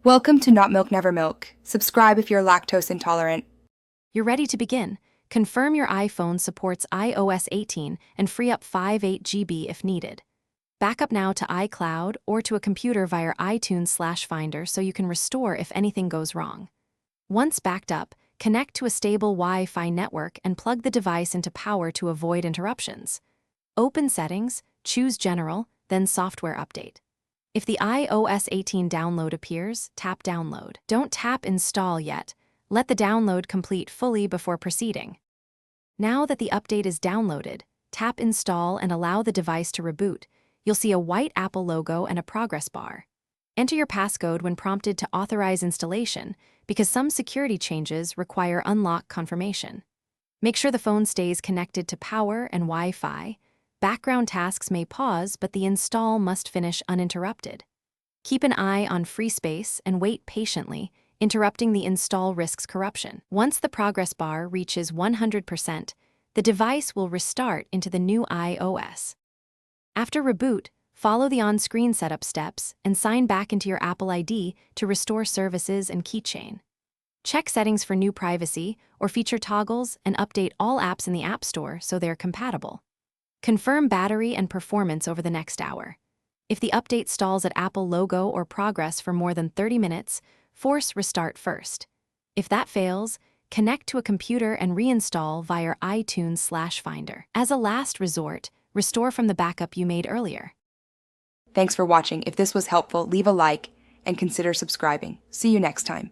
Welcome to Not Milk Never Milk. Subscribe if you're lactose intolerant. You're ready to begin. Confirm your iPhone supports iOS 18 and free up 58 GB if needed. Back up now to iCloud or to a computer via iTunes/Finder so you can restore if anything goes wrong. Once backed up, connect to a stable Wi-Fi network and plug the device into power to avoid interruptions. Open Settings, choose General, then Software Update. If the iOS 18 download appears, tap Download. Don't tap Install yet. Let the download complete fully before proceeding. Now that the update is downloaded, tap Install and allow the device to reboot. You'll see a white Apple logo and a progress bar. Enter your passcode when prompted to authorize installation, because some security changes require unlock confirmation. Make sure the phone stays connected to power and Wi-Fi. Background tasks may pause, but the install must finish uninterrupted. Keep an eye on free space and wait patiently. Interrupting the install risks corruption. Once the progress bar reaches 100%, the device will restart into the new iOS. After reboot, follow the on-screen setup steps and sign back into your Apple ID to restore services and keychain. Check settings for new privacy or feature toggles and update all apps in the App Store so they're compatible. Confirm battery and performance over the next hour. If the update stalls at Apple logo or progress for more than 30 minutes, force restart first. If that fails, connect to a computer and reinstall via iTunes/Finder. As a last resort, restore from the backup you made earlier. Thanks for watching. If this was helpful, leave a like and consider subscribing. See you next time.